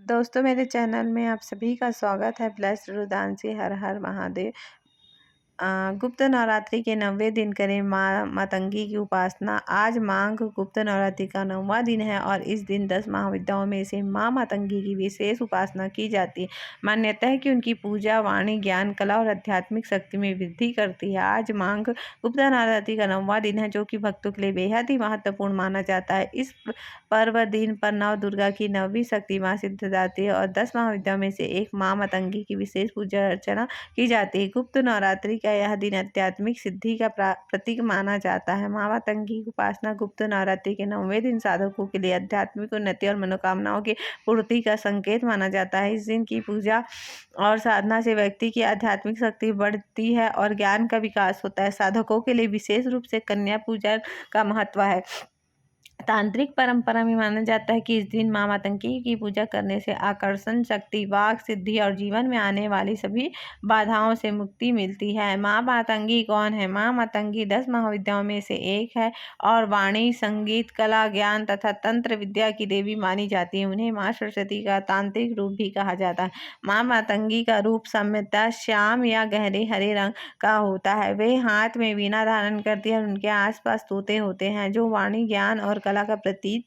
दोस्तों, मेरे चैनल में आप सभी का स्वागत है। ब्लेस्ड रुद्रांशी हर हर महादेव। गुप्त नवरात्रि के 9वें दिन करें माँ मातंगी की उपासना। आज माघ गुप्त नवरात्रि का 9वां दिन है और इस दिन 10 महाविद्याओं में से माँ मातंगी की विशेष उपासना की जाती है। मान्यता है कि उनकी पूजा वाणी, ज्ञान, कला और आध्यात्मिक शक्ति में वृद्धि करती है। आज माघ गुप्त नवरात्रि का 9वां दिन है, जो कि भक्तों के लिए बेहद ही महत्वपूर्ण माना जाता है। इस पर्व दिन पर नव दुर्गा की 9वीं शक्ति माँ सिद्धिदात्री है और 10 महाविद्याओं में से एक माँ मातंगी की विशेष पूजा अर्चना की जाती है। गुप्त नवरात्रि का यह दिन आध्यात्मिक सिद्धि का प्रतीक माना जाता है। माँ मातंगी की उपासना गुप्त नवरात्रि के 9वें दिन साधकों के लिए आध्यात्मिक उन्नति और मनोकामनाओं की पूर्ति का संकेत माना जाता है। इस दिन की पूजा और साधना से व्यक्ति की आध्यात्मिक शक्ति बढ़ती है और ज्ञान का विकास होता है। साधकों के लिए विशेष रूप से कन्या पूजा का महत्व है। तांत्रिक परंपरा में माना जाता है कि इस दिन माँ मातंगी की पूजा करने से आकर्षण शक्ति, वाक सिद्धि और जीवन में आने वाली सभी बाधाओं से मुक्ति मिलती है। माँ मातंगी कौन है? माँ मातंगी 10 महाविद्याओं में से एक है और वाणी, संगीत, कला, ज्ञान तथा तंत्र विद्या की देवी मानी जाती है। उन्हें माँ सरस्वती का तांत्रिक रूप भी कहा जाता है। माँ मातंगी का रूप सामान्यतः श्याम या गहरे हरे रंग का होता है। वे हाथ में वीणा धारण करती है और उनके आसपास तोते होते हैं, जो वाणी, ज्ञान और कला का प्रतीक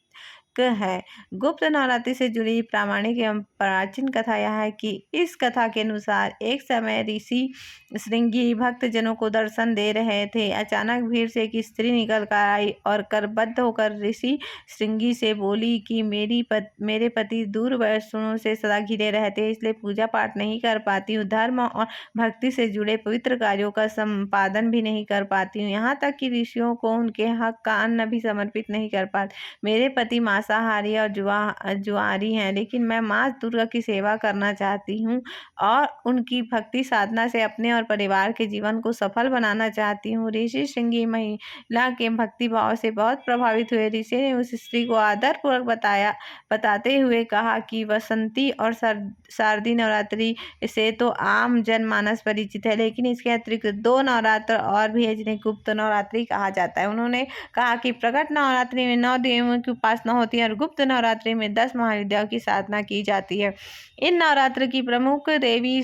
है। गुप्त नवरात्रि से जुड़ी प्रामाणिक एवं प्राचीन कथा यह है कि इस कथा के अनुसार एक समय ऋषि श्रृंगी भक्तजनों को दर्शन दे रहे थे। अचानक भीड़ से एक स्त्री निकल कर आई और करबद्ध होकर ऋषि श्रृंगी से बोली कि मेरे पति दूर वैष्णवों से सदा घिरे रहते हैं, इसलिए पूजा पाठ नहीं कर पाती हूँ, धर्म और भक्ति से जुड़े पवित्र कार्यों का संपादन भी नहीं कर पाती हूँ, यहाँ तक कि ऋषियों को उनके हक का अन्न भी समर्पित नहीं कर पाती। मेरे पति मांसाहारी और जुआरी हैं, लेकिन मैं माँ दुर्गा की सेवा करना चाहती हूँ और उनकी भक्ति साधना से अपने और परिवार के जीवन को सफल बनाना चाहती हूँ। ऋषि श्रृंगी महिला के भक्ति भाव से बहुत प्रभावित हुए। ऋषि ने उस स्त्री को आदरपूर्वक बताते हुए कहा कि वसंती और शारदीय नवरात्रि से तो आम जनमानस परिचित है, लेकिन इसके अतिरिक्त 2 नवरात्र और भी है, जिन्हें गुप्त नवरात्रि कहा जाता है। उन्होंने कहा कि प्रकट नवरात्रि में 9 देवियों की उपासना होती है और गुप्त नवरात्रि में 10 महाविद्याओं की साधना की जाती है। इन नवरात्र की प्रमुख देवी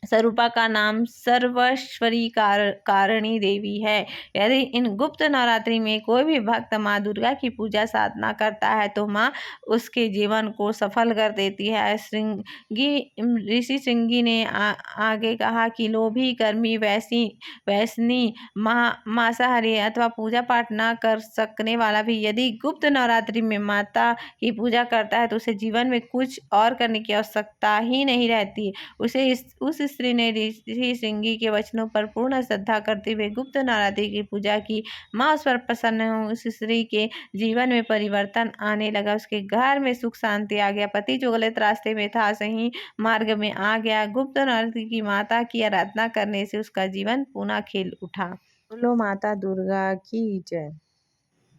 स्वरूपा का नाम सर्वश्वरी कारिणी देवी है। यदि इन गुप्त नवरात्रि में कोई भी भक्त माँ दुर्गा की पूजा साधना करता है तो माँ उसके जीवन को सफल कर देती है। ऋषि श्रृंगी ने आगे कहा कि लोभी, कर्मी, वैष्णी, मांसाहारी अथवा पूजा पाठ न कर सकने वाला भी यदि गुप्त नवरात्रि में माता की पूजा करता है तो उसे जीवन में कुछ और करने की आवश्यकता ही नहीं रहती। उस स्त्री ने ऋषि श्रृंगी के वचनों पर पूर्ण श्रद्धा करते हुए गुप्त नवरात्रि की पूजा की। माँ उस पर प्रसन्न हो, उस स्त्री के जीवन में परिवर्तन आने लगा। उसके घर में सुख शांति आ गया। पति जो गलत रास्ते में था सही मार्ग में आ गया। गुप्त नवरात्रि की माता की आराधना करने से उसका जीवन पुनः खिल उठा। बोलो माता दुर्गा की जय।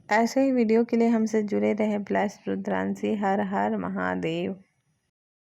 ऐसे ही वीडियो के लिए हमसे जुड़े रहे। ब्लेस्ड रुद्रांशी हर हर महादेव।